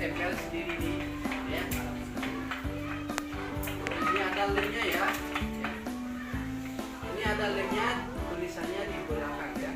tempel sendiri di ya. Ini ada lemnya ya. Ini ada lemnya, tulisannya di belakang ya.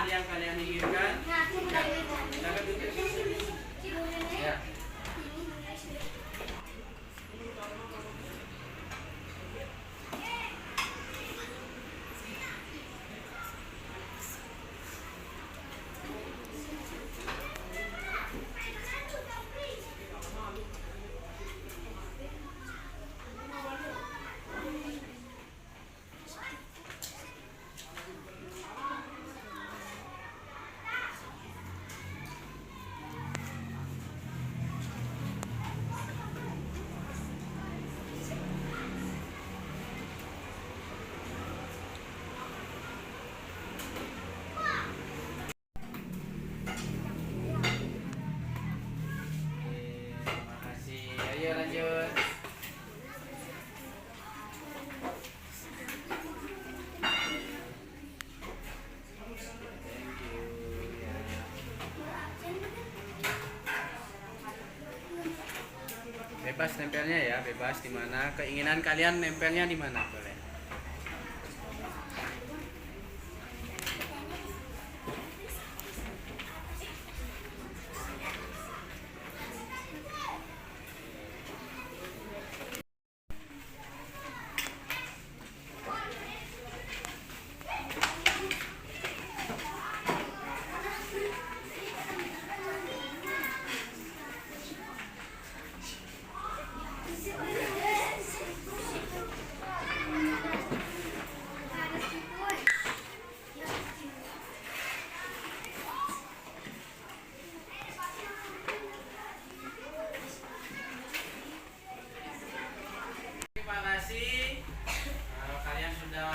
Yang kalian inginkan. Ya. Ayo lanjut. Bebas nempelnya ya, bebas di mana keinginan kalian nempelnya di mana boleh. Kalian sudah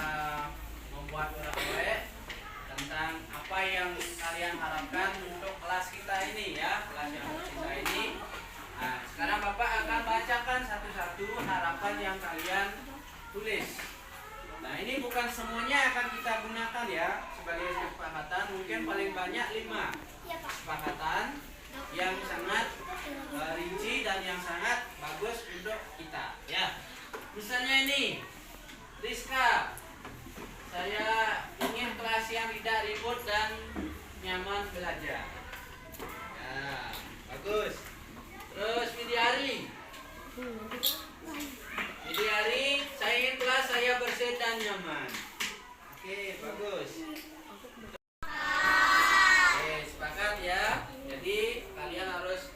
membuat oleh tentang apa yang kalian harapkan untuk kelas kita ini ya, kelas yang kita ini. Nah, sekarang Bapak akan bacakan satu-satu harapan yang kalian tulis. Nah, ini bukan semuanya akan kita gunakan ya sebagai kesepakatan, mungkin paling banyak 5 kesepakatan yang sangat rinci dan yang sangat bagus untuk kita ya. Misalnya ini, Rizka, saya ingin kelas yang tidak ribut dan nyaman belajar. Ya, bagus. Terus Widiari, saya ingin kelas saya bersih dan nyaman. Oke, bagus. Oke, sepakat ya. Jadi kalian harus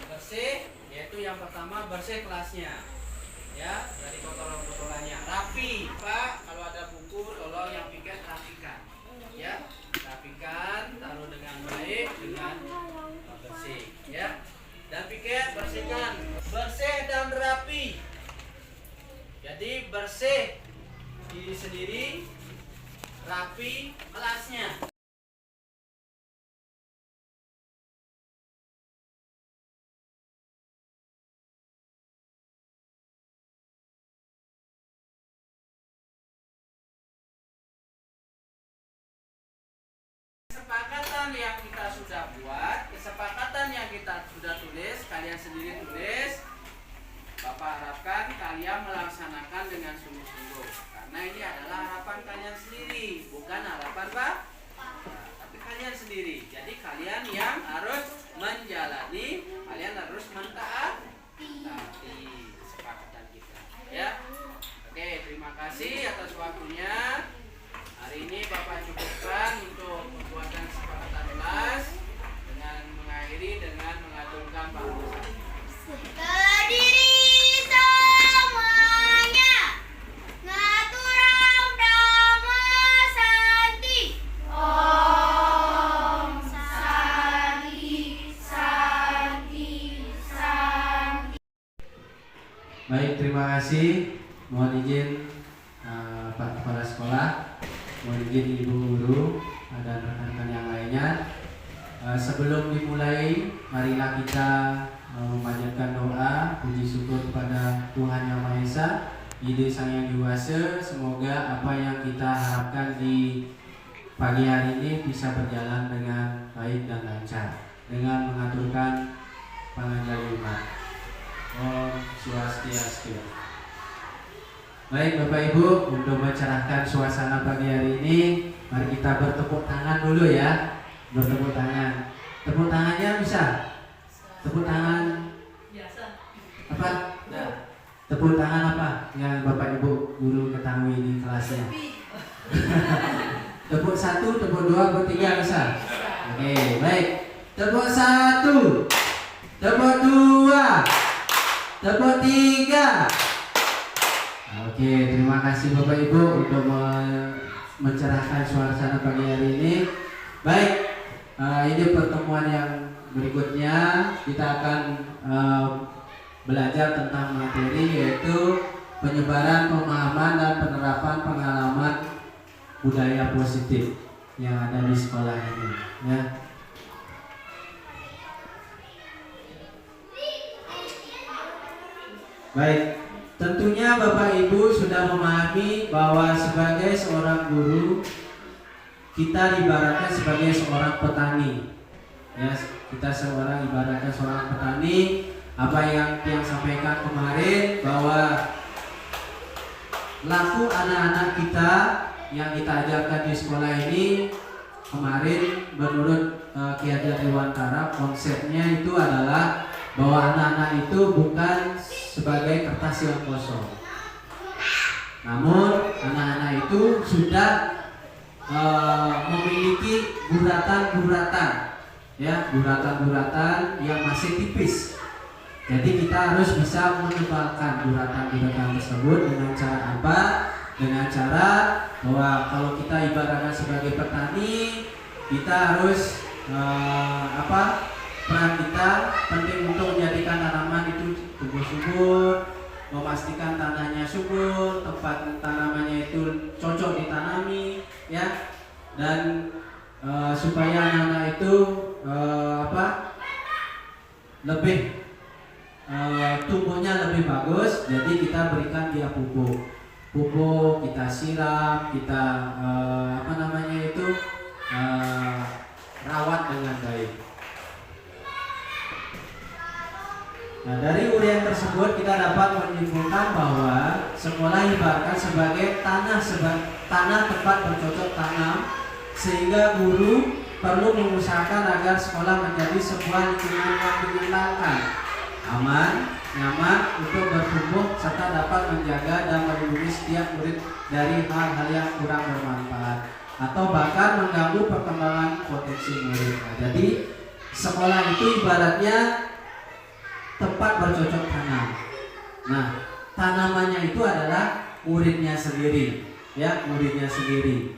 bersih, yaitu yang pertama bersih kelasnya. Ya, dari kotoran-kotorannya rapi. Pak, kalau ada buku tolong yang piket rapikan. Ya, rapikan, taruh dengan baik, dengan bersih. Ya, dan piket bersihkan, bersih dan rapi. Jadi bersih diri sendiri, rapi kelasnya. Kesepakatan yang kita sudah buat, kesepakatan yang kita sudah tulis, kalian sendiri tulis. Bapak harapkan kalian melaksanakan dengan sungguh-sungguh, karena ini adalah harapan kalian sendiri, bukan harapan Pak, tapi kalian sendiri. Jadi kalian yang harus menjalani, kalian harus mentaati kesepakatan kita, ya. Oke. Baik, terima kasih. Mohon izin Pak Kepala Sekolah, mohon izin Ibu Guru dan rekan-rekan yang lainnya. Sebelum dimulai, marilah kita memanjatkan doa puji syukur kepada Tuhan Yang Maha Esa, Ide Sang Yang Diwasa. Semoga apa yang kita harapkan di pagi hari ini bisa berjalan dengan baik dan lancar, dengan mengaturkan pangandaran umat. Om Swastiastu. Baik Bapak Ibu, untuk mencerahkan suasana pagi hari ini, mari kita bertepuk tangan dulu ya. Bertepuk tangan. Tepuk tangannya bisa? Tepuk tangan biasa. apa? Tepuk tangan apa yang Bapak Ibu guru ketahui di kelasnya? Tepuk 1, tepuk 2, tepuk 3 bisa? Oke, baik. Tepuk 1, tepuk 2, tepuk 3. Oke, terima kasih Bapak Ibu untuk mencerahkan suasana pagi hari ini. Baik, ini pertemuan yang berikutnya kita akan belajar tentang materi, yaitu penyebaran pemahaman dan penerapan pengalaman budaya positif yang ada di sekolah ini ya. Baik, tentunya Bapak Ibu sudah memahami bahwa sebagai seorang guru kita ibaratkan sebagai seorang petani. Ya, kita ibaratkan seorang petani. Apa yang sampaikan kemarin bahwa laku anak-anak kita yang kita ajarkan di sekolah ini kemarin menurut Ki Hajar Dewantara, konsepnya itu adalah bahwa anak-anak itu bukan sebagai kertas yang kosong, namun anak-anak itu sudah memiliki guratan-guratan, ya, guratan-guratan yang masih tipis. Jadi kita harus bisa menebalkan guratan-guratan tersebut dengan cara apa? Dengan cara bahwa kalau kita ibaratkan sebagai petani, kita harus peran kita penting untuk menjadikan tanaman itu tumbuh subur, memastikan tanahnya subur, tempat tanamannya itu cocok ditanami, ya, dan supaya anak-anak itu lebih tumbuhnya lebih bagus. Jadi kita berikan dia pupuk, kita siram, kita rawat dengan baik. Nah, dari uraian tersebut kita dapat menyimpulkan bahwa sekolah ibaratkan sebagai tanah tempat bercocok tanam, sehingga guru perlu mengusahakan agar sekolah menjadi sebuah lingkungan yang menyenangkan, aman, nyaman untuk bertumbuh, serta dapat menjaga dan melindungi setiap murid dari hal-hal yang kurang bermanfaat atau bahkan mengganggu perkembangan potensi murid. Nah, jadi sekolah itu ibaratnya tempat bercocok tanam. Nah, tanamannya itu adalah muridnya sendiri, ya, muridnya sendiri.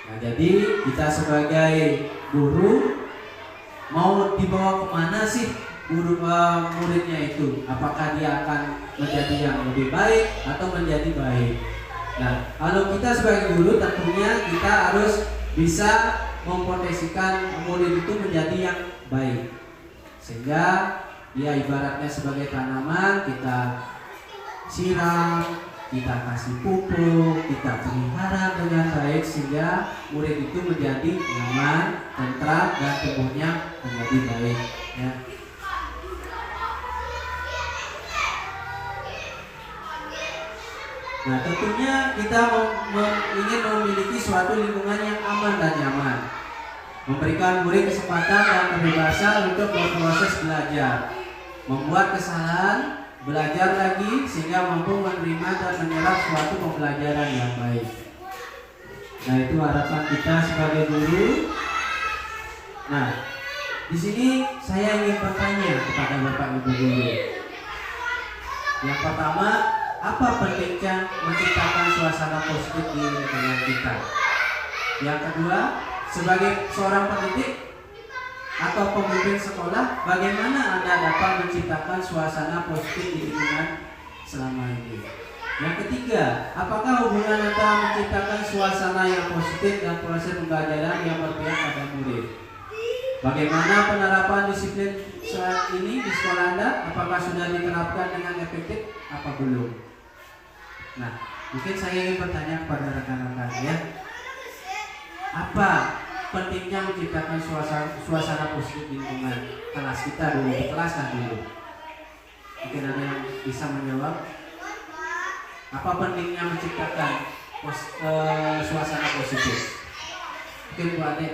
Nah, jadi kita sebagai guru mau dibawa kemana sih muridnya itu? Apakah dia akan menjadi yang lebih baik atau menjadi baik? Nah, kalau kita sebagai guru tentunya kita harus bisa mempotensikan murid itu menjadi yang baik, sehingga dia ibaratnya sebagai tanaman, kita siram, kita kasih pupuk, kita pelihara dengan baik sehingga murid itu menjadi nyaman, tentram, dan tumbuhnya menjadi baik, ya. Nah, tentunya kita ingin memiliki suatu lingkungan yang aman dan nyaman, memberikan murid kesempatan dan kebebasan untuk berproses belajar, membuat kesalahan, belajar lagi sehingga mampu menerima dan menyerap suatu pembelajaran yang baik. Nah, itu harapan kita sebagai guru. Nah, di sini saya ingin bertanya kepada Bapak Ibu guru. Yang pertama, apa pentingnya menciptakan suasana positif di lingkungan kita? Yang kedua, sebagai seorang pendidik atau pemimpin sekolah, bagaimana Anda dapat menciptakan suasana positif di lingkungan selama ini. Yang ketiga, apakah hubungan antara menciptakan suasana yang positif dan proses pembelajaran yang berpihak pada murid? Bagaimana penerapan disiplin saat ini di sekolah Anda? Apakah sudah diterapkan dengan efektif? Apa belum? Nah, mungkin saya ingin bertanya kepada rekan-rekan ya. Apa pentingnya menciptakan suasana positif di lingkungan kelas kita dulu, di kelas kan dulu? Mungkin ada yang bisa menjawab. Apa pentingnya menciptakan suasana positif? Mungkin Bu Ade.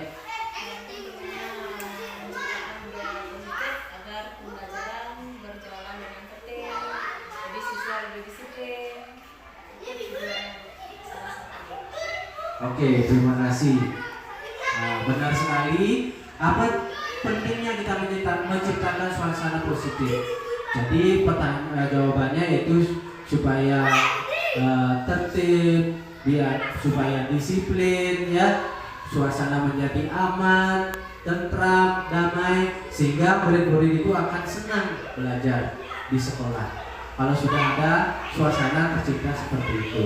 Agar pembelajaran berjalan dengan tertib, jadi siswa lebih disiplin. Oke, terima kasih. Benar sekali. Apa pentingnya kita menciptakan suasana positif? Jadi jawabannya yaitu supaya tertib, supaya disiplin ya, suasana menjadi aman, tentram, damai, sehingga murid-murid itu akan senang belajar di sekolah kalau sudah ada suasana tercipta seperti itu.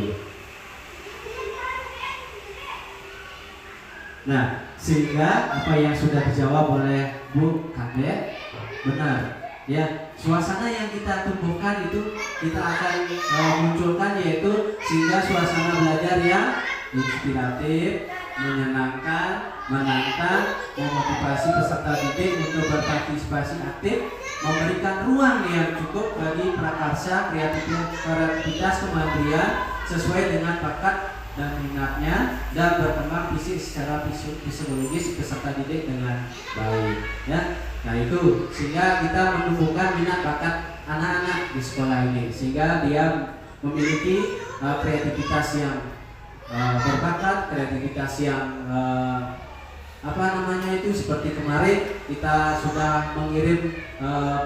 Nah, sehingga apa yang sudah dijawab oleh Bu Kade benar ya, suasana yang kita tumbuhkan itu kita akan munculkan, yaitu sehingga suasana belajar yang inspiratif, menyenangkan, menantang, memotivasi peserta didik untuk berpartisipasi aktif, memberikan ruang yang cukup bagi prakarsa, kreativitas, kemandirian sesuai dengan bakat dan minatnya, dan berkembang fisik secara fisiologis peserta didik dengan baik ya. Nah itu sehingga kita menumbuhkan minat bakat anak-anak di sekolah ini, sehingga dia memiliki kreativitas yang berbakat, kreativitas yang seperti kemarin kita sudah mengirim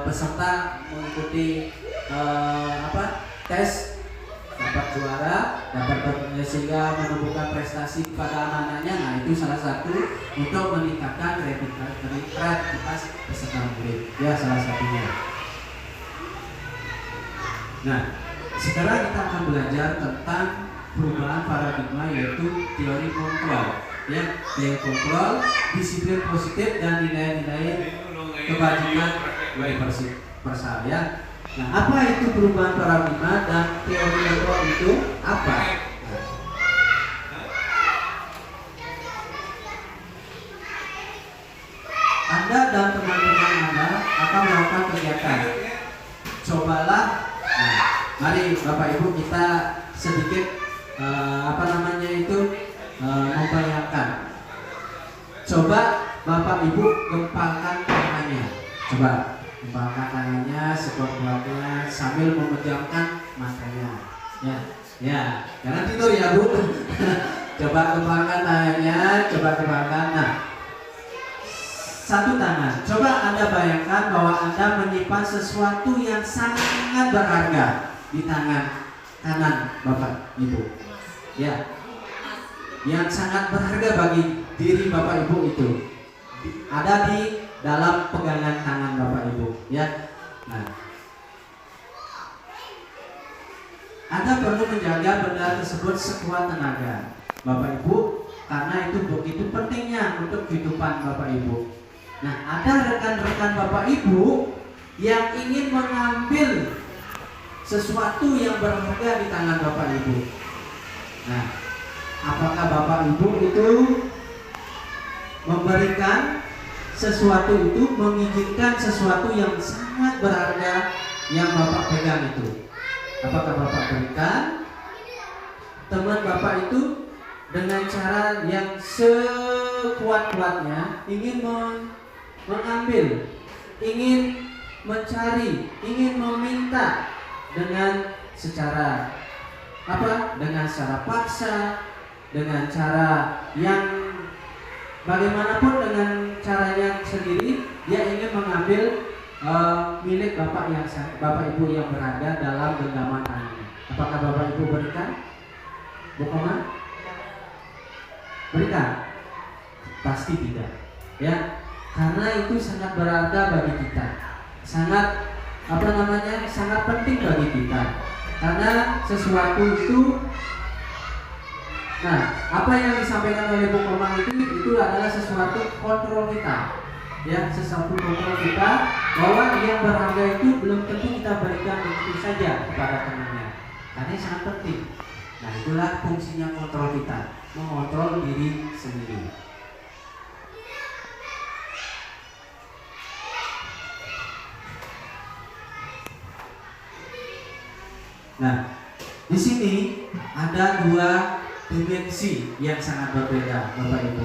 peserta mengikuti tes, dapat juara, sehingga menumbuhkan prestasi kepada anak-anaknya. Nah itu salah satu untuk meningkatkan kreativitas peserta murid ya, salah satunya. Nah sekarang kita akan belajar tentang perubahan paradigma, yaitu teori kontrol ya, teori kontrol, disiplin positif, dan nilai-nilai kebajikan universal ya. Nah, apa itu perubahan paradigma dan teori kontrol itu apa? Anda dan teman-teman Anda akan melakukan kegiatan. Cobalah, mari Bapak Ibu kita sedikit membayangkan. Coba Bapak Ibu gempalkan tangannya. Coba gempalkan tangannya sekuat-kuatnya sambil memejamkan matanya. Ya, jangan tidur ya Bu. Coba gempalkan tangannya, coba gempalkan. Nah, satu tangan. Coba Anda bayangkan bahwa Anda menyimpan sesuatu yang sangat berharga di tangan kanan Bapak Ibu. Ya, yang sangat berharga bagi diri Bapak Ibu itu ada di dalam pegangan tangan Bapak Ibu. Ya, nah, Anda perlu menjaga benda tersebut sekuat tenaga Bapak Ibu, karena itu begitu pentingnya untuk kehidupan Bapak Ibu. Nah, ada rekan-rekan Bapak Ibu yang ingin mengambil sesuatu yang berharga di tangan Bapak Ibu. Nah, apakah Bapak Ibu itu memberikan sesuatu itu, mengizinkan sesuatu yang sangat berharga yang Bapak pegang itu? Apakah Bapak berikan teman Bapak itu dengan cara yang sekuat-kuatnya ingin mengambil, ingin mencari, ingin meminta dengan secara dengan secara paksa, dengan cara yang bagaimanapun, dengan caranya sendiri, dia ingin mengambil milik Bapak Ibu yang berada dalam genggaman tangannya. Apakah Bapak Ibu berikan? Bukan? Berikan? Pasti tidak. Ya, karena itu sangat berharga bagi kita, sangat sangat penting bagi kita. Karena sesuatu itu, nah, apa yang disampaikan oleh Bu Komang itu adalah sesuatu kontrol kita, ya, sesuatu kontrol kita bahwa yang berharga itu belum tentu kita berikan begitu saja kepada temannya, karena ini sangat penting. Nah, itulah fungsinya kontrol kita, mengontrol diri sendiri. Nah, di sini ada dua dimensi yang sangat berbeda, Bapak Ibu.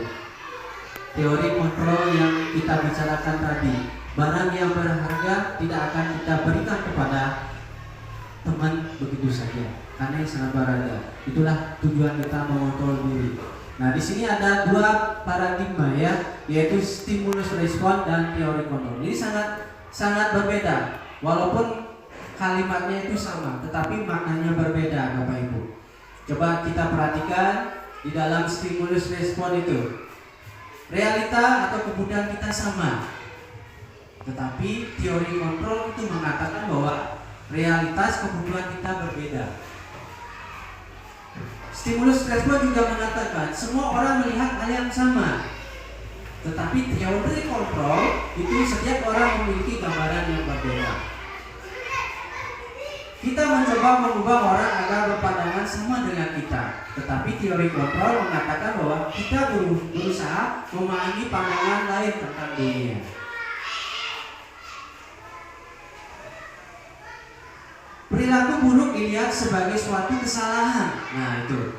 Teori kontrol yang kita bicarakan tadi, barang yang berharga tidak akan kita berikan kepada teman begitu saja, karena yang sangat berharga. Itulah tujuan kita mengontrol diri. Nah, di sini ada dua paradigma, ya, yaitu stimulus respon dan teori kontrol. Ini sangat berbeda, walaupun kalimatnya itu sama, tetapi maknanya berbeda, Bapak Ibu. Coba kita perhatikan di dalam stimulus respon itu, realita atau kebutuhan kita sama, tetapi teori kontrol itu mengatakan bahwa realitas kebutuhan kita berbeda. Stimulus respon juga mengatakan semua orang melihat hal yang sama, tetapi teori kontrol itu setiap orang memiliki gambaran yang berbeda. Kita mencoba mengubah orang agar berpandangan sama dengan kita, tetapi teori kontrol mengatakan bahwa kita berusaha memahami pandangan lain tentang dunia. Perilaku buruk dilihat sebagai suatu kesalahan. Nah, itu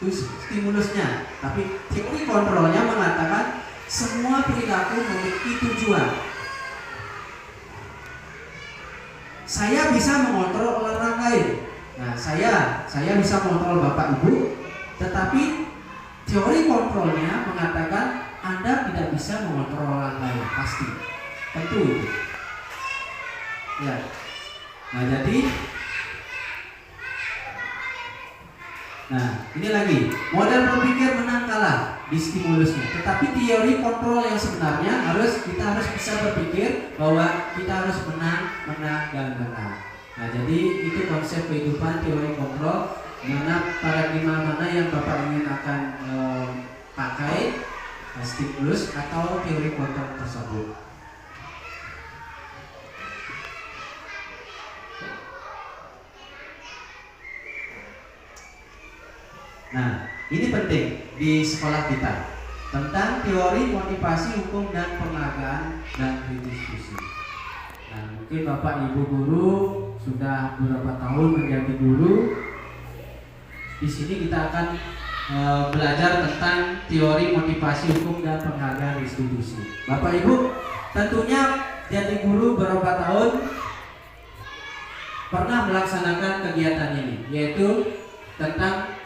stimulusnya. Tapi teori kontrolnya mengatakan semua perilaku memiliki tujuan. Saya bisa mengontrol orang lain. Nah, saya bisa mengontrol Bapak Ibu, tetapi teori kontrolnya mengatakan Anda tidak bisa mengontrol orang lain, pasti. Tentu itu. Ya. Nah, jadi ini lagi model berpikir menang kalah di stimulusnya, tetapi teori kontrol yang sebenarnya kita harus bisa berpikir bahwa kita harus menang dan menang. Nah, jadi itu konsep kehidupan teori kontrol. Mana paradigma mana yang Bapak ingin akan pakai, stimulus atau teori kontrol tersebut. Nah, ini penting di sekolah kita tentang teori motivasi hukum dan penghargaan dan redistribusi. Nah, mungkin Bapak Ibu guru sudah beberapa tahun menjadi guru. Di sini kita akan belajar tentang teori motivasi hukum dan penghargaan restitusi. Bapak Ibu tentunya jadi guru beberapa tahun pernah melaksanakan kegiatan ini, yaitu tentang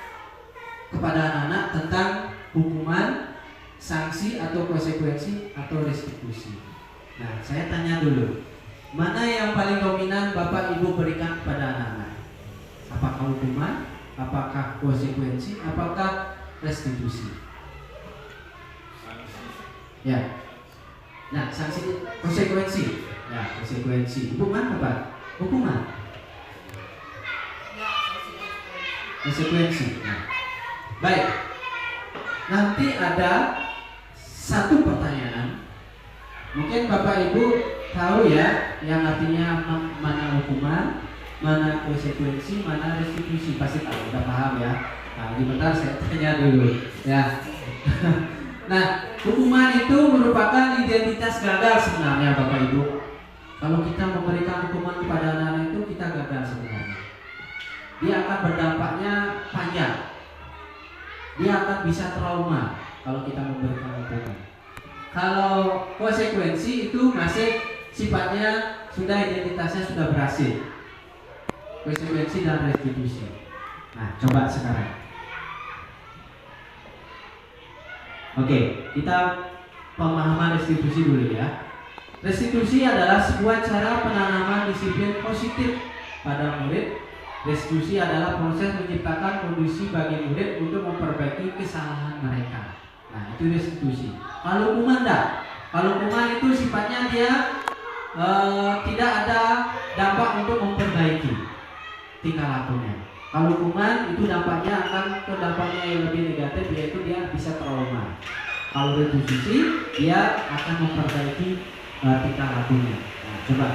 kepada anak-anak tentang hukuman, sanksi atau konsekuensi atau restitusi. Nah, saya tanya dulu, mana yang paling dominan Bapak Ibu berikan kepada anak-anak? Apakah hukuman, apakah konsekuensi, apakah restitusi? Ya. Nah, sanksi, konsekuensi. Ya, konsekuensi. Hukuman apa? Hukuman. Konsekuensi. Nah. Baik, nanti ada satu pertanyaan. Mungkin Bapak Ibu tahu ya, yang artinya mana hukuman, mana konsekuensi, mana restitusi. Pasti tahu, udah paham ya. Nah, bentar saya tanya dulu ya. Nah, hukuman itu merupakan identitas gagal sebenarnya, Bapak Ibu. Kalau kita memberikan hukuman kepada anak-anak itu, kita gagal sebenarnya. Dia akan berdampaknya panjang. Dia akan bisa trauma kalau kita memberikan hukuman. Kalau konsekuensi itu masih sifatnya sudah identitasnya sudah berhasil. Konsekuensi dan restitusi. Nah, coba sekarang. Oke, kita pemahaman restitusi dulu ya. Restitusi adalah sebuah cara penanaman disiplin positif pada murid. Restitusi adalah proses menciptakan kondisi bagi murid untuk memperbaiki kesalahan mereka. Nah, itu restitusi. Kalau hukuman enggak. Kalau hukuman itu sifatnya dia tidak ada dampak untuk memperbaiki. tingkah lakunya. Kalau hukuman itu dampaknya akan ke dampaknya yang lebih negatif, yaitu dia bisa trauma. Kalau restitusi dia akan memperbaiki tingkah lakunya. Nah, coba.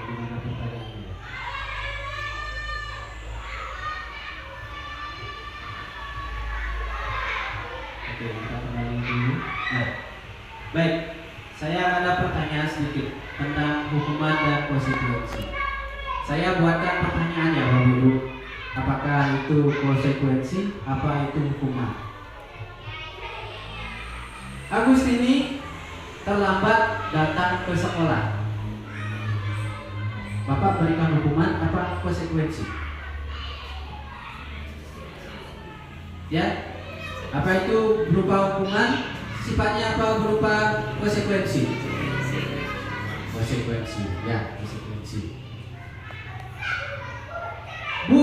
Gimana pertanyaannya? Oke, kita kembali dulu. Nah, baik, saya akan ada pertanyaan sedikit tentang hukuman dan konsekuensi. Saya buatkan pertanyaan ya Bapak Ibu. Apakah itu konsekuensi? Apa itu hukuman? Agus ini terlambat datang ke sekolah. Bapak berikan hukuman apa konsekuensi? Ya, apa itu berupa hukuman? Sifatnya apa berupa konsekuensi? Konsekuensi, ya konsekuensi. Bu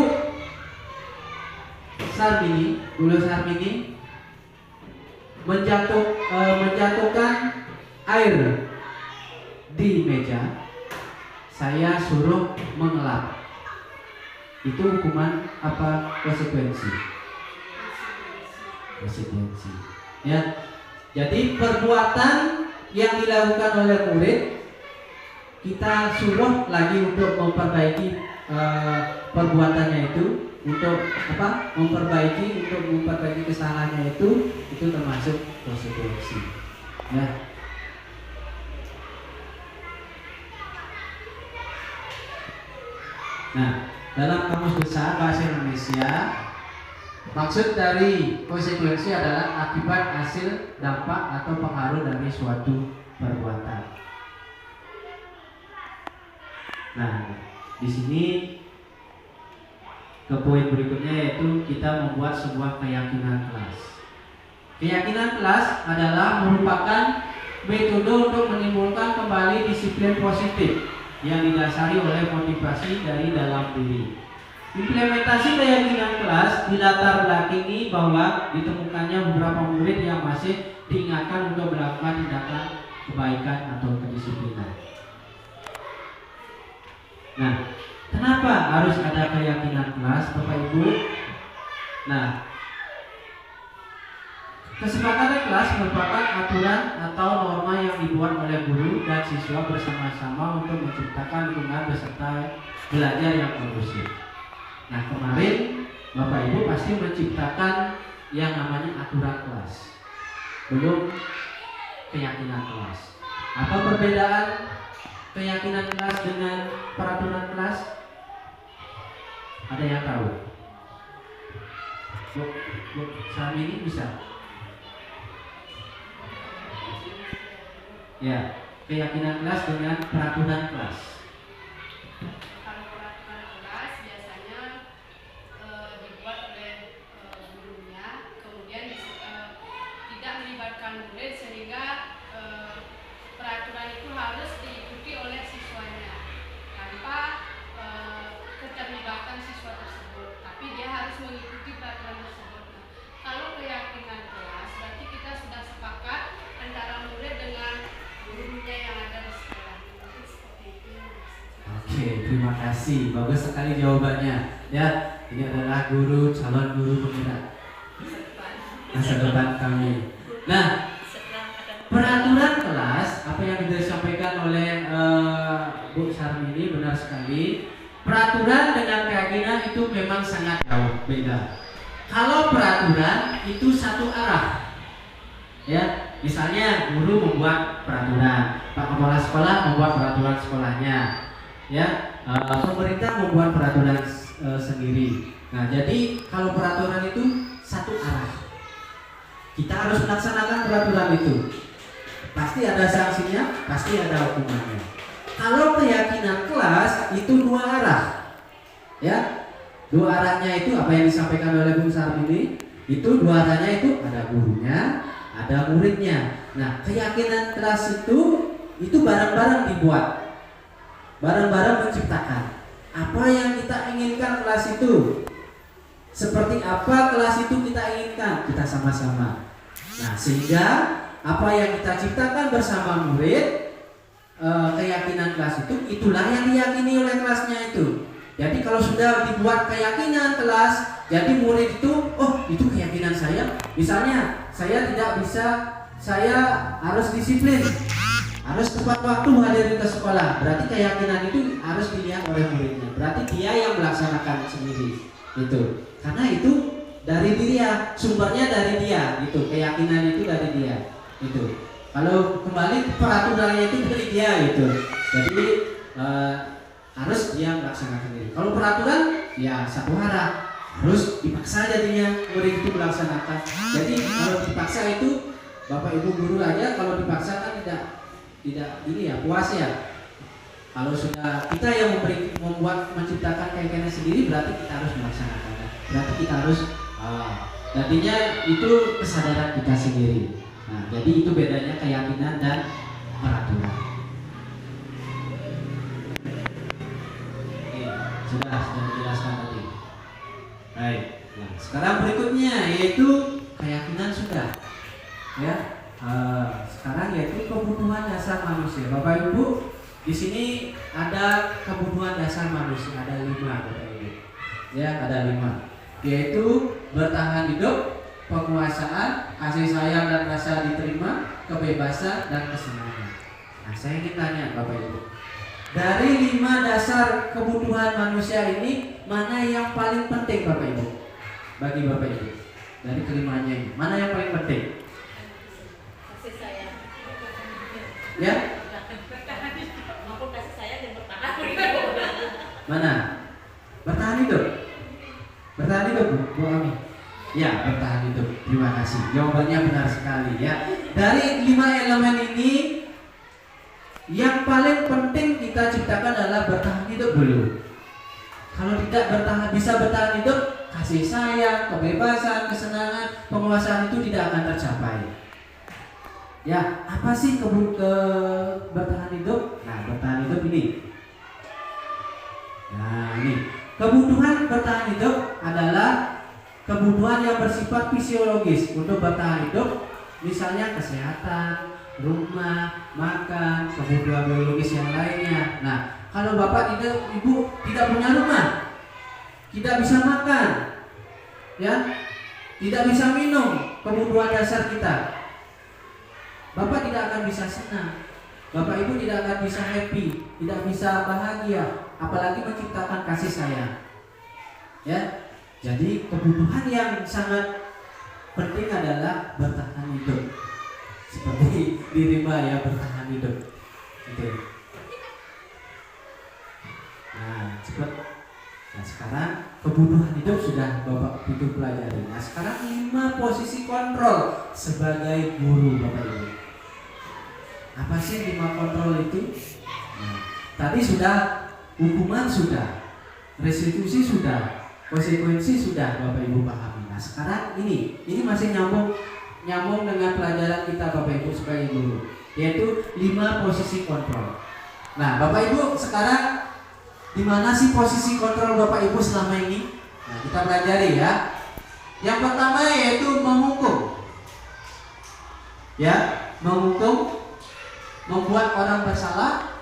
Sarmini, Bu Sarmini menjatuhkan air di meja. Saya suruh mengelap. Itu hukuman apa konsekuensi? Konsekuensi. Ya. Jadi perbuatan yang dilakukan oleh murid kita suruh lagi untuk memperbaiki perbuatannya itu, untuk apa? Memperbaiki kesalahannya itu termasuk konsekuensi. Ya. Nah, dalam Kamus Besar Bahasa Indonesia, maksud dari konsekuensi adalah akibat, hasil, dampak atau pengaruh dari suatu perbuatan. Nah, di sini ke poin berikutnya yaitu kita membuat sebuah keyakinan kelas. Keyakinan kelas adalah merupakan metode untuk menimbulkan kembali disiplin positif yang didasari oleh motivasi dari dalam diri. Implementasi keyakinan kelas dilatar belakangi bahwa ditemukannya beberapa murid yang masih diingatkan untuk melakukan tindakan kebaikan atau kedisiplinan. Nah, kenapa harus ada keyakinan kelas, Bapak Ibu? Nah, kesepakatan kelas merupakan aturan atau norma yang dibuat oleh guru dan siswa bersama-sama untuk menciptakan lingkungan peserta belajar yang kondusif. Nah, kemarin Bapak Ibu pasti menciptakan yang namanya aturan kelas, belum keyakinan kelas. Apa perbedaan keyakinan kelas dengan peraturan kelas? Ada yang tahu? Bu Sami ini bisa? Ya, keyakinan kelas dengan peraturan kelas. Kalau peraturan kelas biasanya dibuat oleh gurunya, kemudian tidak melibatkan murid sehingga peraturan itu harus diikuti oleh siswanya tanpa keterlibatan siswa tersebut, tapi dia harus mengikuti peraturan tersebut. Nah, kalau keyakinan kelas berarti kita sudah sepakat antara murid dengan gurunya yang ada di sekolah. Seperti itu. Oke, terima kasih. Bagus sekali jawabannya. Ya, ini adalah calon guru penggerak masa depan kami. Nah, peraturan kelas, apa yang disampaikan oleh Bu Sarmini benar sekali. Peraturan dengan keyakinan itu memang sangat jauh beda. Kalau peraturan itu satu arah, ya, misalnya guru membuat peraturan, Pak Kepala Sekolah membuat peraturan sekolahnya, ya, pemerintah membuat peraturan sendiri. Nah, jadi kalau peraturan itu satu arah, kita harus melaksanakan peraturan itu. Pasti ada sanksinya, pasti ada hukumannya. Kalau keyakinan kelas itu dua arah, ya, dua arahnya itu apa yang disampaikan oleh Bung Sarmini, itu dua arahnya itu ada gurunya, ada muridnya. Nah, keyakinan kelas itu bareng-bareng dibuat, bareng-bareng menciptakan apa yang kita inginkan kelas itu, seperti apa kelas itu kita inginkan, kita sama-sama. Nah, sehingga apa yang kita ciptakan bersama murid, keyakinan kelas itulah yang diyakini oleh kelasnya itu. Jadi kalau sudah dibuat keyakinan kelas, jadi murid itu, oh itu keyakinan saya. Misalnya saya tidak bisa, saya harus disiplin, harus tepat waktu hadir ke sekolah. Berarti keyakinan itu harus dilihat oleh muridnya. Berarti dia yang melaksanakan sendiri itu. Karena itu dari dia, sumbernya dari dia, gitu. Keyakinan itu dari dia, itu. Kalau kembali peraturannya itu dari dia, gitu. Jadi harus dia melaksanakan sendiri. Kalau peraturan, ya satu arah, harus dipaksa jadinya murid itu melaksanakan. Jadi kalau dipaksa itu Bapak Ibu guru aja kalau dipaksa kan tidak ini ya puas ya. Kalau sudah kita yang membuat menciptakan keyakinan sendiri, berarti kita harus melaksanakannya. Berarti kita harus jadinya itu kesadaran kita sendiri. Nah, jadi itu bedanya keyakinan dan peraturan. Oke, sudah dijelaskan tadi. Baik. Nah, sekarang berikutnya yaitu keyakinan sudah. Ya. Sekarang yaitu kebutuhan dasar manusia. Bapak Ibu, di sini ada kebutuhan dasar manusia, ada 5 Bapak Ibu. Ya, ada 5. Yaitu bertahan hidup, penguasaan, kasih sayang dan rasa diterima, kebebasan dan kesenangan. Nah, saya ingin tanya Bapak Ibu, dari 5 dasar kebutuhan manusia ini, mana yang paling penting Bapak Ibu? Bagi Bapak Ibu, dari kelimanya ini, mana yang paling penting? Kasih sayang. Ya? Maupun kasih sayang dan bertahan hidup. Mana? Bertahan hidup? Bertahan hidup Bu Ami? Ya, bertahan hidup. Terima kasih. Jawabannya benar sekali ya. Dari 5 elemen ini, yang paling penting kita ciptakan adalah bertahan hidup dulu. Kalau tidak bisa bertahan hidup, kasih sayang, kebebasan, kesenangan, penguasaan itu tidak akan tercapai. Ya, apa sih bertahan hidup? Nah, bertahan hidup ini. Nah, ini kebutuhan bertahan hidup adalah kebutuhan yang bersifat fisiologis untuk bertahan hidup, misalnya kesehatan, rumah, makan, kebutuhan biologis yang lainnya. Nah, kalau Bapak Ibu tidak punya rumah, tidak bisa makan, ya, tidak bisa minum, kebutuhan dasar kita, Bapak tidak akan bisa senang, Bapak Ibu tidak akan bisa happy, tidak bisa bahagia, apalagi menciptakan kasih sayang. Ya, jadi kebutuhan yang sangat penting adalah bertahan hidup. Seperti dirima ya, bertahan hidup. Gitu. Nah, cepat. Nah, sekarang kebutuhan hidup sudah Bapak Ibu pelajari. Nah, sekarang 5 posisi kontrol sebagai guru Bapak Ibu. Apa sih 5 kontrol itu? Nah, tadi sudah hukuman sudah, restitusi sudah, konsekuensi sudah Bapak Ibu pahami. Nah, sekarang ini masih nyambung dengan pelajaran kita Bapak Ibu sebagai guru, yaitu 5 posisi kontrol. Nah, Bapak Ibu sekarang di mana sih posisi kontrol Bapak Ibu selama ini? Nah, kita pelajari ya. Yang pertama yaitu menghukum. Ya, menghukum, membuat orang bersalah,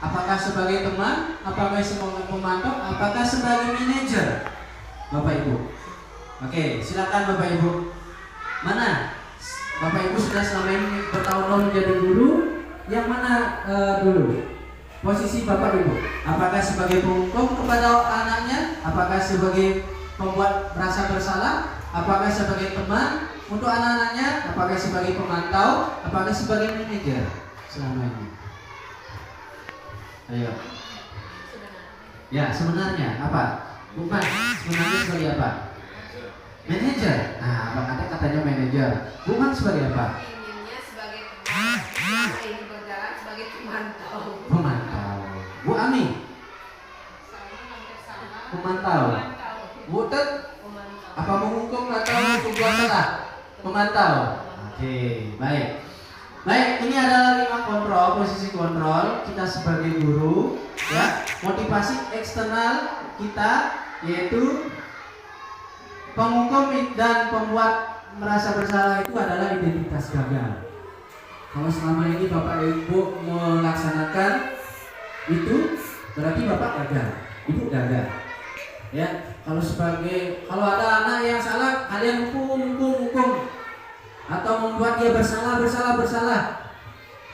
apakah sebagai teman, apakah sebagai pemantau, apakah sebagai manajer, Bapak Ibu. Oke, silakan Bapak Ibu. Mana? Bapak Ibu sudah selama ini bertahun-tahun jadi guru, yang mana dulu? Posisi Bapak Ibu, apakah sebagai penghukum kepada anaknya, apakah sebagai pembuat merasa bersalah, apakah sebagai teman untuk anak-anaknya, apakah sebagai pemantau, apakah sebagai manajer selama ini? Ayo. Ya, sebenarnya apa? Bukan, sebenarnya sebagai apa? Manajer. Nah, Abang Ade katanya manajer. Bukan sebagai apa? Inginnya sebagai teman, selama ini berjalan sebagai pemantau. Pemantau. Bu Ami, pemantau. Bu Tet, apa menghukum atau membuat salah? Pemantau. Oke, baik. Baik, ini adalah 5 kontrol, posisi kontrol kita sebagai guru, ya. Motivasi eksternal kita yaitu penghukum dan pembuat merasa bersalah itu adalah identitas gagal. Kalau selama ini Bapak Ibu melaksanakan itu, berarti Bapak gagal, Ibu gagal. Ya, kalau ada anak yang salah, kalian hukum, atau membuat dia bersalah,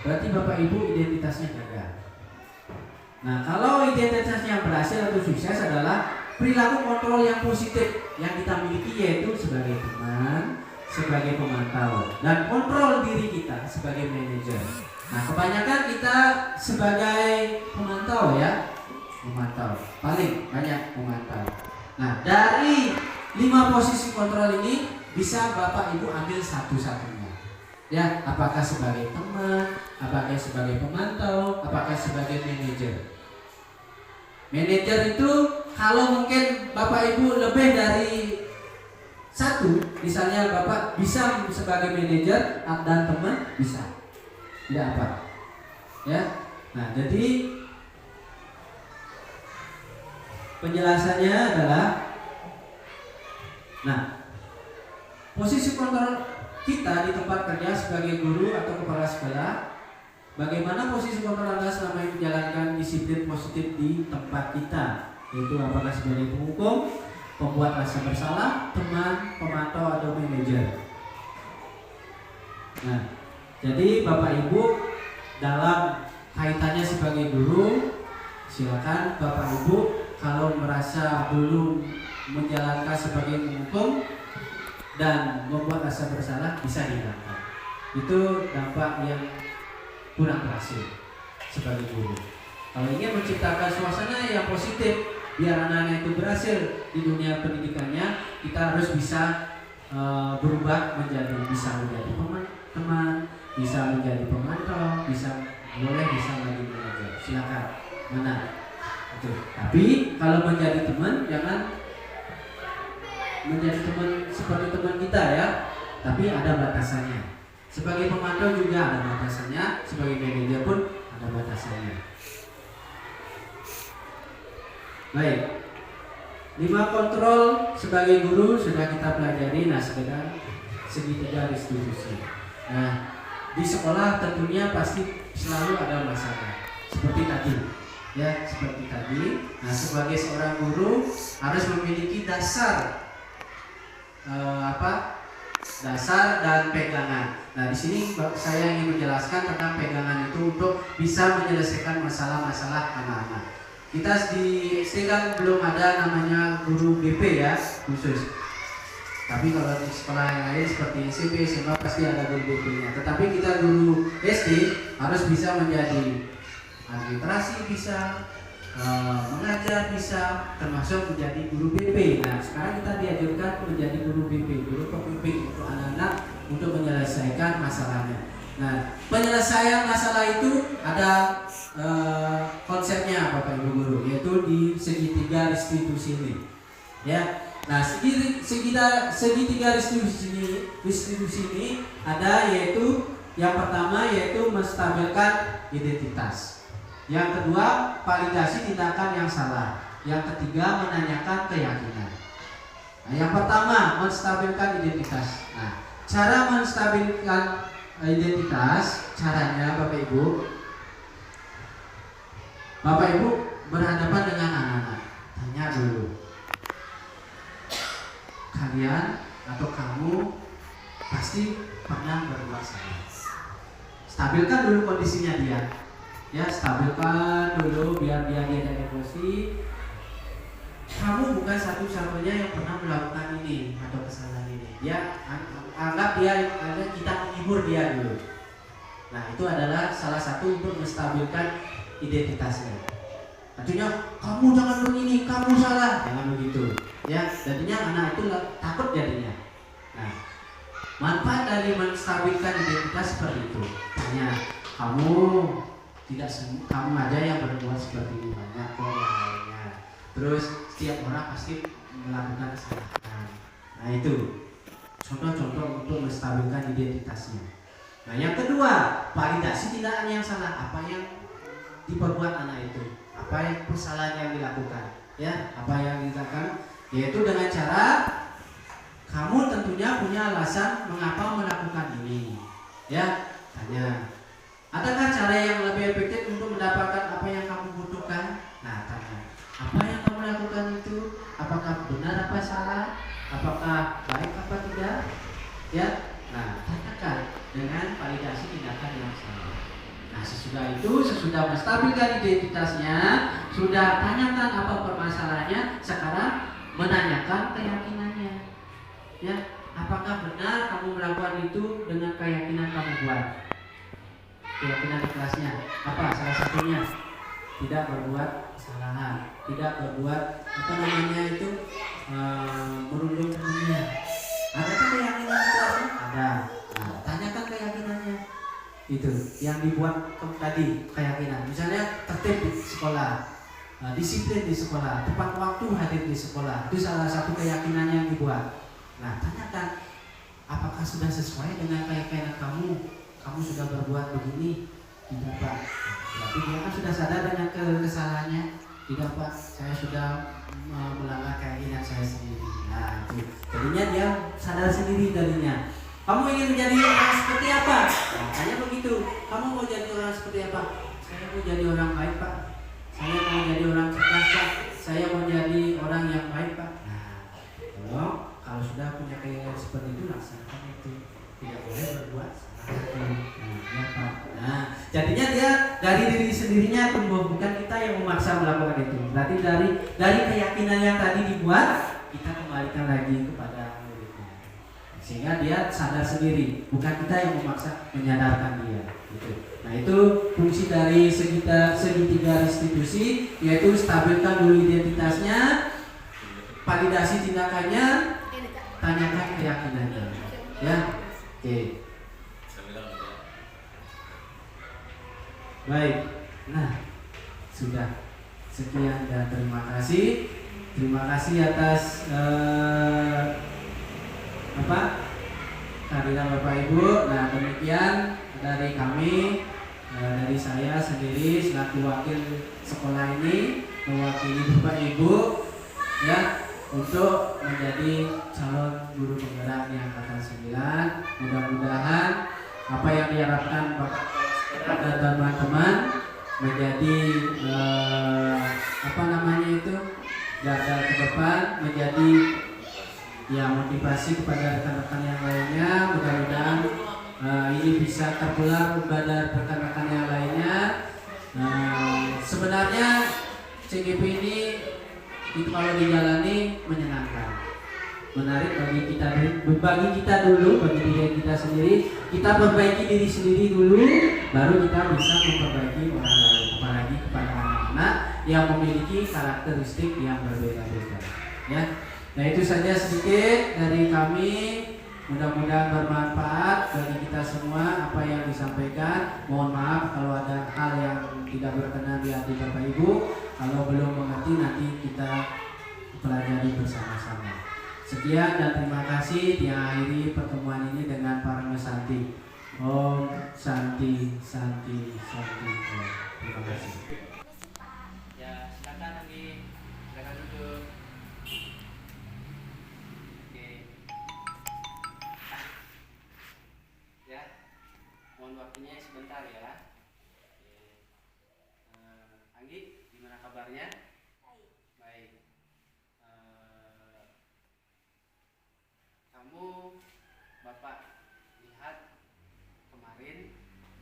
berarti Bapak Ibu identitasnya gagal. Nah, kalau identitasnya berhasil atau sukses adalah perilaku kontrol yang positif yang kita miliki, yaitu sebagai teman, sebagai pemantau, dan kontrol diri kita sebagai manajer. Nah, kebanyakan kita sebagai pemantau ya, paling banyak pemantau. Nah, dari 5 posisi kontrol ini bisa Bapak Ibu ambil satu-satunya. Ya, apakah sebagai teman, apakah sebagai pemantau, apakah sebagai manajer. Manajer itu kalau mungkin Bapak Ibu lebih dari satu, misalnya Bapak bisa sebagai manajer dan teman bisa, tidak apa, ya. Nah, jadi penjelasannya adalah, nah, posisi kontrol kita di tempat kerja sebagai guru atau kepala sekolah, bagaimana posisi kontrol Anda selama ini menjalankan disiplin positif di tempat kita, yaitu apakah sebagai penghukum, pembuat rasa bersalah, teman, pemantau, atau manajer. Nah, jadi Bapak Ibu dalam kaitannya sebagai guru, silakan Bapak Ibu kalau merasa belum menjalankan sebagai penghukum dan membuat rasa bersalah, bisa dihilangkan. Itu dampak yang kurang berhasil sebagai guru. Kalau ingin menciptakan suasana yang positif biar anak-anak itu berhasil di dunia pendidikannya, kita harus bisa berubah menjadi teman, bisa menjadi pemantau, bisa menjadi manajer. Silakan, mana? Itu. Tapi kalau menjadi teman, jangan menjadi teman seperti teman kita ya, tapi ada batasannya. Sebagai pemantau juga ada batasannya, sebagai manajer pun ada batasannya. Baik, 5 kontrol sebagai guru sudah kita pelajari. Nah, sekedar segitiga restitusi. Nah, di sekolah tentunya pasti selalu ada masalah seperti tadi, ya, seperti tadi. Nah, sebagai seorang guru harus memiliki dasar dasar dan pegangan. Nah, di sini saya ingin menjelaskan tentang pegangan itu untuk bisa menyelesaikan masalah-masalah anak-anak. Kita di SD kan belum ada namanya guru BP ya, khusus. Tapi kalau di sekolah yang lain seperti SMP, SMA pasti ada guru BP-nya. Tetapi kita guru SD harus bisa menjadi administrasi, bisa mengajar, bisa termasuk menjadi guru BP. Nah, sekarang kita diajarkan menjadi guru BP, guru pembimbing untuk anak-anak untuk menyelesaikan masalahnya. Nah, penyelesaian masalah itu ada konsepnya Bapak Ibu guru, yaitu di segitiga restitusi ini. Ya. Nah, segitiga restitusi ini ada, yaitu yang pertama yaitu menstabilkan identitas. Yang kedua, validasi tindakan yang salah. Yang ketiga, menanyakan keyakinan. Nah, yang pertama, menstabilkan identitas. Nah, cara menstabilkan identitas, caranya Bapak Ibu berhadapan dengan anak-anak. Tanya dulu, kalian atau kamu pasti pernah berbuat salah. Stabilkan dulu kondisinya dia. Ya, stabilkan dulu biar dia tidak emosi. Kamu bukan satu-satunya yang pernah melakukan ini atau kesalahan ini. Ya, anggap kita menghibur dia dulu. Nah, itu adalah salah satu untuk menstabilkan identitasnya. Artinya, kamu jangan begini, kamu salah, jangan begitu. Ya, jadinya anak itu takut jadinya. Nah, manfaat dari menstabilkan identitas seperti itu. Hanya kamu aja yang berbuat seperti ini, banyak kok yang lainnya. Terus setiap orang pasti melakukan kesalahan. Nah, itu contoh-contoh untuk menstabilkan identitasnya. Nah, yang kedua, validasi tindakan yang salah. Apa yang diperbuat anak itu, apa yang kesalahan yang dilakukan, ya, apa yang dilakukan, yaitu dengan cara kamu tentunya punya alasan mengapa melakukan ini, ya. Tanya. Adakah cara yang lebih efektif untuk mendapatkan apa yang kamu butuhkan? Nah, tanya. Apa yang kamu lakukan itu? Apakah benar apa salah? Apakah baik apa tidak? Ya. Nah, tanyakan dengan validasi tindakan yang salah. Nah, sesudah menstabilkan identitasnya, sudah tanyakan apa permasalahannya, sekarang menanyakan keyakinannya. Ya, apakah benar kamu melakukan itu dengan keyakinan kamu buat? Keyakinan di kelasnya apa? Salah satunya tidak berbuat kesalahan, tidak berbuat merundung dunia. Adakah keyakinan di kelasnya? Ada. Nah, tanyakan keyakinannya. Itu yang dibuat tadi keyakinan. Misalnya tertib di sekolah, disiplin di sekolah, tepat waktu hadir di sekolah. Itu salah satu keyakinan yang dibuat. Nah, tanyakan apakah sudah sesuai dengan keyakinan kamu? Kamu sudah berbuat begini? Tidak, Pak. Berarti dia kan sudah sadar dengan kesalahannya. Tidak, Pak. Saya sudah melanggar keyakinan saya sendiri. Nah, itu. Jadinya dia sadar sendiri darinya. Kamu ingin menjadi orang seperti apa? Nah, tanya begitu. Kamu mau jadi orang seperti apa? Saya mau jadi orang baik, Pak. Saya mau jadi orang cerdas, Pak. Saya mau jadi orang yang baik, Pak. Nah, kalau sudah punya keinginan seperti itu, laksanakan itu. Tidak boleh berbuat salah. Ya, Pak. Nah, jadinya dia dari diri sendirinya tumbuh, bukan kita yang memaksa melakukan itu. Berarti dari keyakinan yang tadi dibuat, kita kembalikan lagi kepada muridnya, sehingga dia sadar sendiri, bukan kita yang memaksa menyadarkan dia. Gitu. Nah, itu fungsi dari segitiga restitusi, yaitu stabilkan dulu identitasnya, validasi tindakannya, tanyakan keyakinannya. Ya, oke. Baik, nah sudah sekian dan terima kasih. Terima kasih atas kehadiran Bapak Ibu. Nah, demikian dari kami, dari saya sendiri selaku wakil sekolah ini, mewakili Bapak Ibu ya, untuk menjadi calon guru penggerak di angkatan 9. Mudah-mudahan apa yang diharapkan Bapak dan teman-teman menjadi garda ke depan, menjadi motivasi kepada rekan-rekan yang lainnya. Mudah-mudahan ini bisa tertular kepada rekan-rekan yang lainnya. Sebenarnya CGP ini itu kalau dijalani menyenangkan, menarik bagi kita dulu, bagi diri kita sendiri. Kita perbaiki diri sendiri dulu, baru kita bisa memperbaiki orang lain, apalagi kepada anak-anak yang memiliki karakteristik yang berbeda-beda. Ya, nah itu saja sedikit dari kami. Mudah-mudahan bermanfaat bagi kita semua apa yang disampaikan. Mohon maaf kalau ada hal yang tidak berkenan di hati Bapak Ibu. Kalau belum mengerti, nanti kita pelajari bersama-sama. Sekian dan terima kasih. Diakhiri pertemuan ini dengan Parama Santi. Om Santi Santi Santi. Terima kasih. Ya, silakan lagi. Silakan duduk. Oke. Ya. Mohon waktunya sebentar ya. Oke. Anggi, gimana kabarnya? Baik. Kamu Bapak lihat kemarin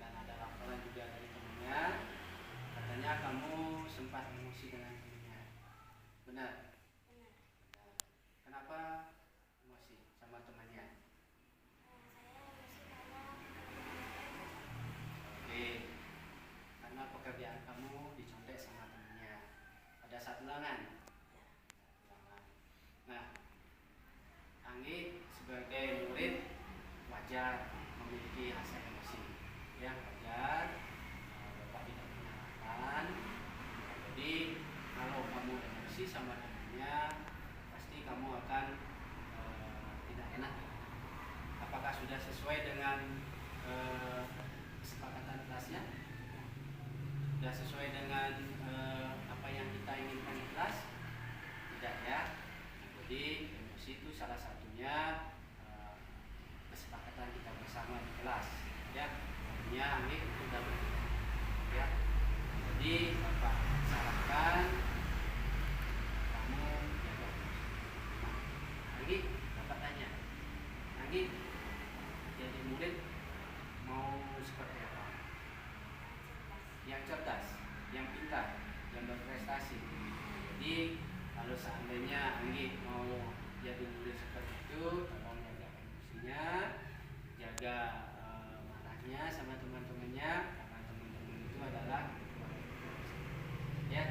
dan ada laporan juga dari temannya, katanya kamu sempat emosi dengan temannya. Benar? Benar. Kenapa emosi sama temannya? Oke. Karena pekerjaan kamu dicontek sama temannya. Pada saat ulangan. Nah, Anggi sebagai murid wajar memiliki rasa emosi, ya wajar. Bapak tidak menyalahkan. Jadi kalau kamu emosi sama temannya, pasti kamu akan tidak enak. Apakah sudah sesuai dengan kesepakatan kelasnya? Sudah sesuai dengan apa yang kita inginkan di kelas? Tidak ya. Jadi emosi itu salah satunya kesepakatan kita bersama di kelas, ya. berbakat dan berprestasi. Jadi kalau seandainya Anggi mau jadi murid seperti itu, tolong jaga emosinya, jaga marahnya sama teman-temannya, karena teman-teman itu adalah ya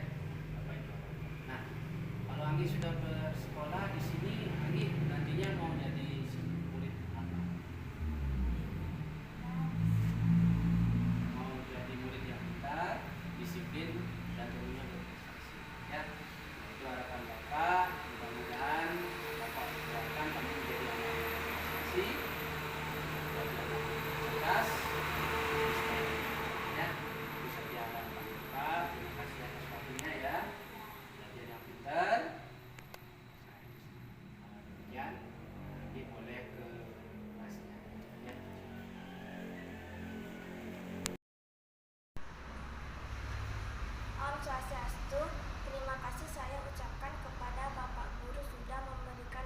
Bapak Ibu. Nah, kalau Anggi sudah bersekolah di sini, Anggi nantinya mau jadi murid apa? Mau jadi murid yang pintar, disiplin, dan tentunya berprestasi. Ya, nah, itu harapan Bapak. Mudah-mudahan Bapak doakan kami menjadi anak yang berprestasi, menjadi anak yang cerdas. Ya, itu saja harapan Bapak. Terima kasih atas waktunya ya. Belajar yang pintar. Demikian, nanti boleh ke kelasnya. Ya. Om Swastiastu, terima kasih saya ucapkan kepada Bapak Guru sudah memberikan